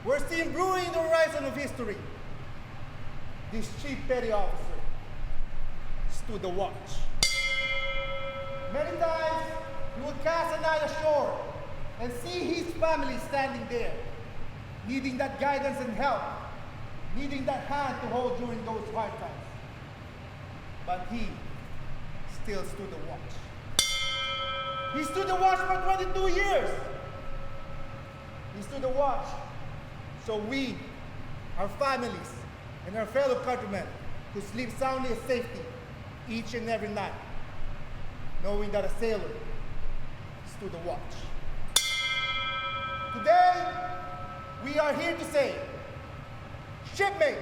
were seen brewing the horizon of history, this chief petty officer stood a watch. Many times, he would cast an eye ashore and see his family standing there, needing that guidance and help, needing that hand to hold during those hard times. But he still stood a watch. He stood a watch for 22 years. He stood a watch so we, our families, and our fellow countrymen could sleep soundly in safety each and every night, knowing that a sailor stood a watch. Today, we are here to say, shipmate,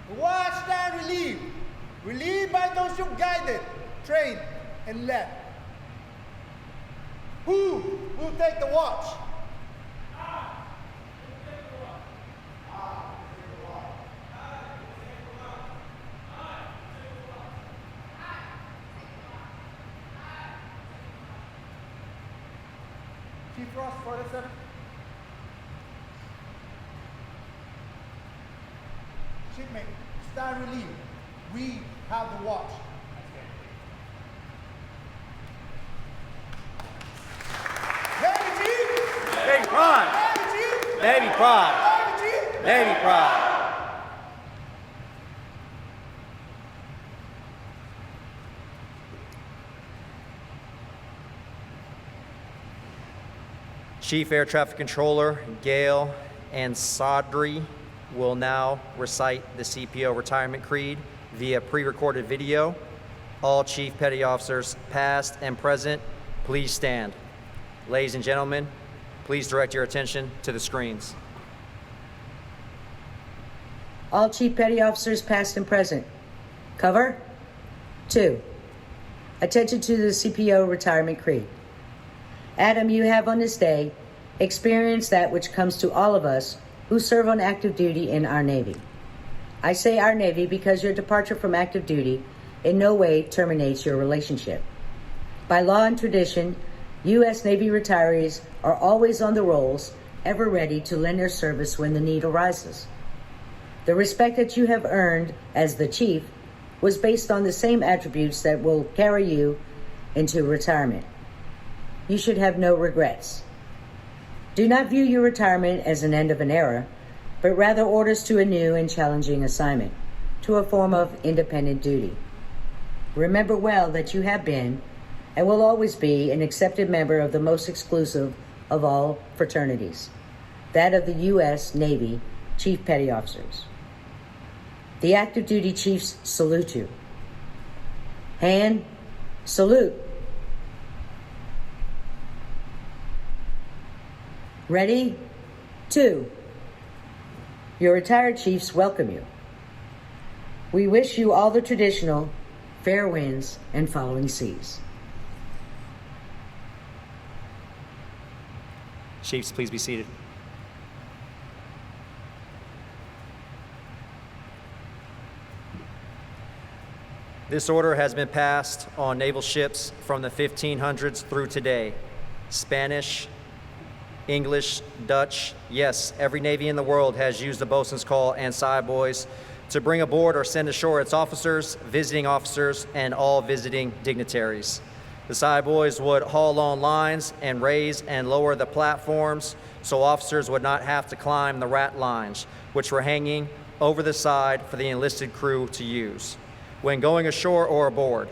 the watch stand relieved, relieved by those you guided, trained, and led. Who will take the watch? Chief Ross, 47. Shipmate, stand relieved. We have the watch. Navy Chief!
Navy pride!
Navy Chief!
Navy pride!
Navy Chief!
Navy pride! Chief Air Traffic Controller Gail Ansadri will now recite the CPO retirement creed via pre-recorded video. All Chief Petty Officers, past and present, please stand. Ladies and gentlemen, please direct your attention to the screens.
All Chief Petty Officers, past and present. Cover. 2. Attention to the CPO retirement creed. Adam, you have on this day experienced that which comes to all of us who serve on active duty in our Navy. I say our Navy because your departure from active duty in no way terminates your relationship. By law and tradition, U.S. Navy retirees are always on the rolls, ever ready to lend their service when the need arises. The respect that you have earned as the Chief was based on the same attributes that will carry you into retirement. You should have no regrets. Do not view your retirement as an end of an era, but rather orders to a new and challenging assignment, to a form of independent duty. Remember well that you have been, and will always be, an accepted member of the most exclusive of all fraternities, that of the U.S. Navy Chief Petty Officers. The active duty chiefs salute you. Hand, salute. Ready? 2. Your retired chiefs welcome you. We wish you all the traditional fair winds and following seas.
Chiefs, please be seated. This order has been passed on naval ships from the 1500s through today. Spanish, English, Dutch. Yes, every Navy in the world has used the bosun's call and side boys to bring aboard or send ashore its officers, visiting officers, and all visiting dignitaries. The side boys would haul on lines and raise and lower the platforms so officers would not have to climb the rat lines, which were hanging over the side for the enlisted crew to use when going ashore or aboard.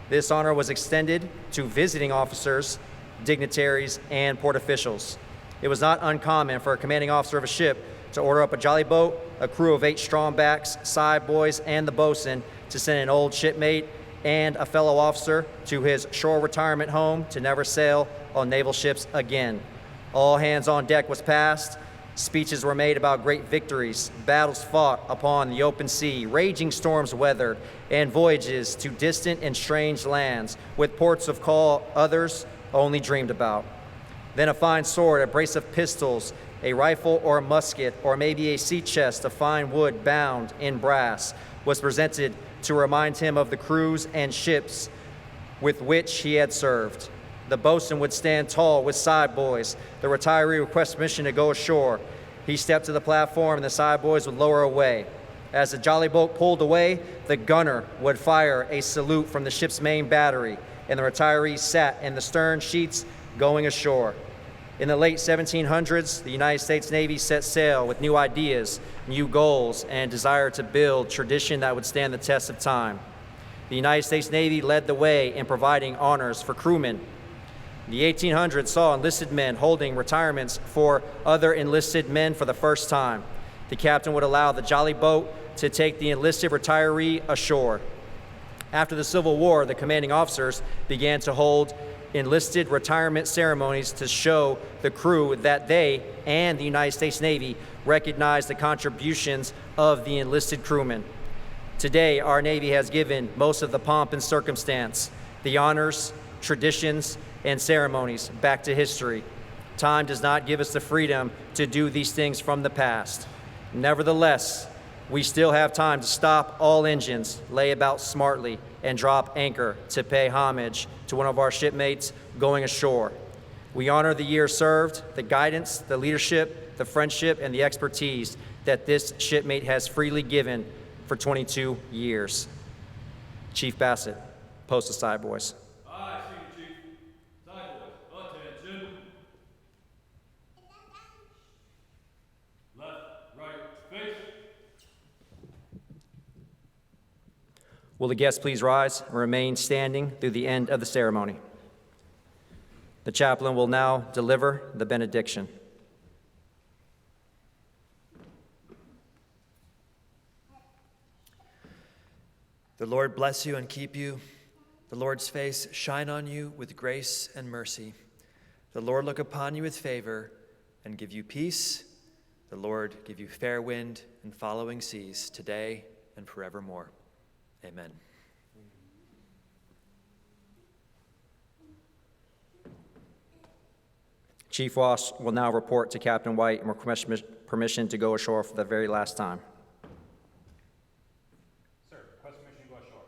This honor was extended to visiting officers, dignitaries, and port officials. It was not uncommon for a commanding officer of a ship to order up a jolly boat, a crew of 8 strong backs, side boys, and the bosun to send an old shipmate and a fellow officer to his shore retirement home to never sail on naval ships again. All hands on deck was passed. Speeches were made about great victories, battles fought upon the open sea, raging storms weathered, and voyages to distant and strange lands, with ports of call others only dreamed about. Then a fine sword, a brace of pistols, a rifle or a musket, or maybe a sea chest of fine wood bound in brass was presented to remind him of the crews and ships with which he had served. The bosun would stand tall with side boys. The retiree requested permission to go ashore. He stepped to the platform and the side boys would lower away. As the jolly boat pulled away, the gunner would fire a salute from the ship's main battery, and the retirees sat in the stern sheets going ashore. In the late 1700s, the United States Navy set sail with new ideas, new goals, and a desire to build tradition that would stand the test of time. The United States Navy led the way in providing honors for crewmen. The 1800s saw enlisted men holding retirements for other enlisted men for the first time. The captain would allow the jolly boat to take the enlisted retiree ashore. After the Civil War, the commanding officers began to hold enlisted retirement ceremonies to show the crew that they and the United States Navy recognized the contributions of the enlisted crewmen. Today, our Navy has given most of the pomp and circumstance, the honors, traditions, and ceremonies back to history. Time does not give us the freedom to do these things from the past. Nevertheless, we still have time to stop all engines, lay about smartly, and drop anchor to pay homage to one of our shipmates going ashore. We honor the years served, the guidance, the leadership, the friendship, and the expertise that this shipmate has freely given for 22 years. Chief Bassett, post the side boys.
Aye, Senior Chief. Side boys, attention. Left, right, face.
Will the guests please rise and remain standing through the end of the ceremony? The chaplain will now deliver the benediction.
The Lord bless you and keep you. The Lord's face shine on you with grace and mercy. The Lord look upon you with favor and give you peace. The Lord give you fair wind and following seas today and forevermore. Amen.
Chief Ross will now report to Captain White and request permission to go ashore for the very last time.
Sir, request permission to go ashore.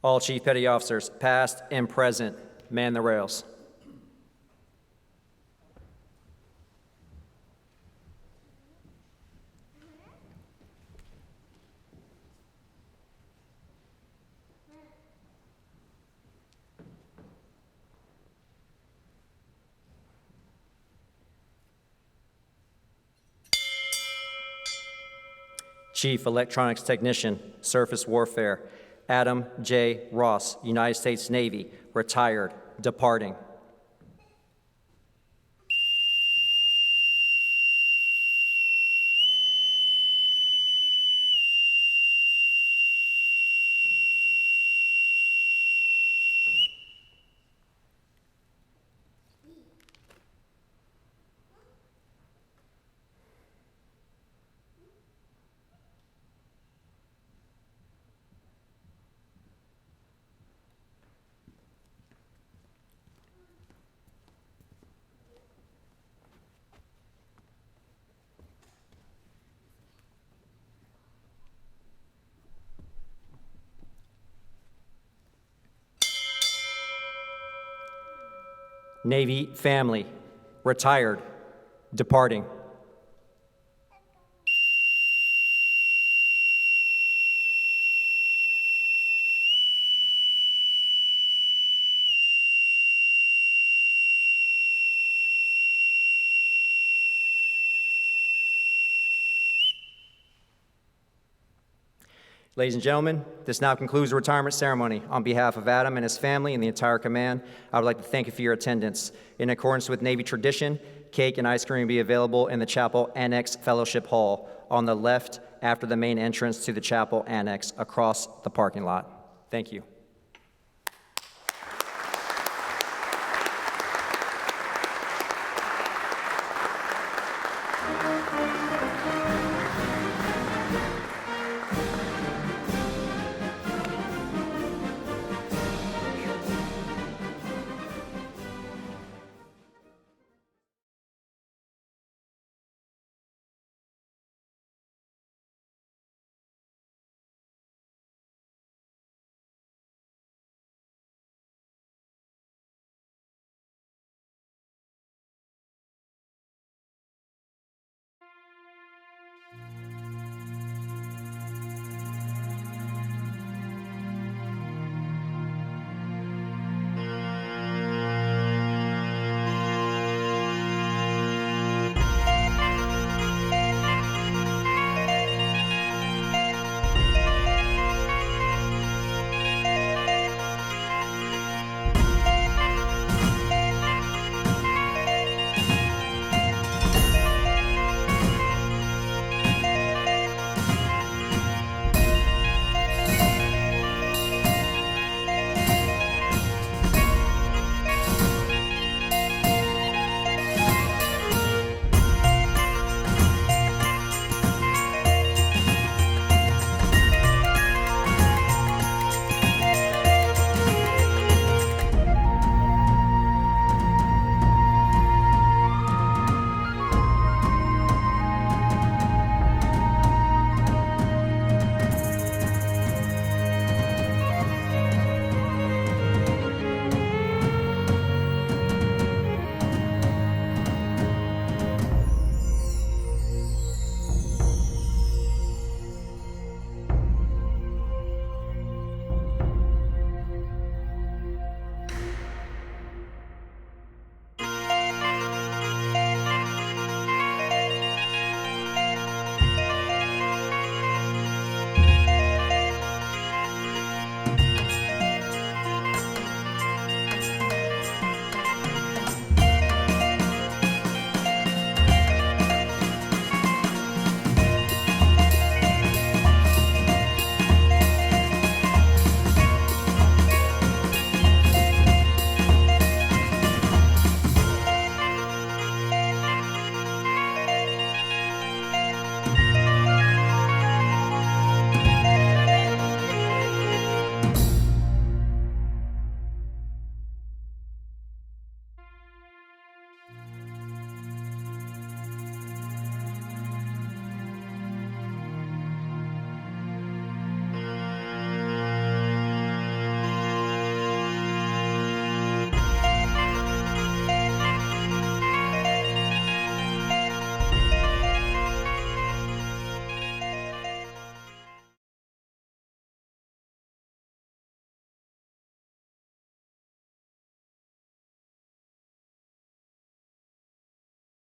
All Chief Petty Officers, past and present, man the rails. Chief Electronics Technician, Surface Warfare, Adam J. Ross, United States Navy, retired, departing. Navy family, retired, departing. Ladies and gentlemen, this now concludes the retirement ceremony. On behalf of Adam and his family and the entire command, I would like to thank you for your attendance. In accordance with Navy tradition, cake and ice cream will be available in the Chapel Annex Fellowship Hall on the left after the main entrance to the Chapel Annex across the parking lot. Thank you.